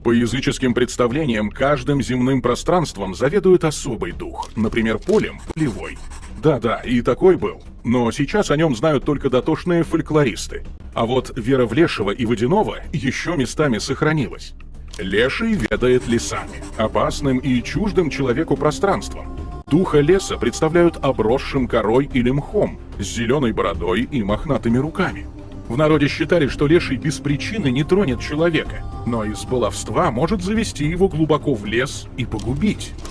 По языческим представлениям, каждым земным пространством заведует особый дух, например, полем – полевой. Да-да, и такой был. Но сейчас о нем знают только дотошные фольклористы. А вот вера в Лешего и Водяного еще местами сохранилась. Леший ведает лесами, опасным и чуждым человеку пространством. Духа леса представляют обросшим корой или мхом, с зеленой бородой и мохнатыми руками. В народе считали, что леший без причины не тронет человека, но из баловства может завести его глубоко в лес и погубить.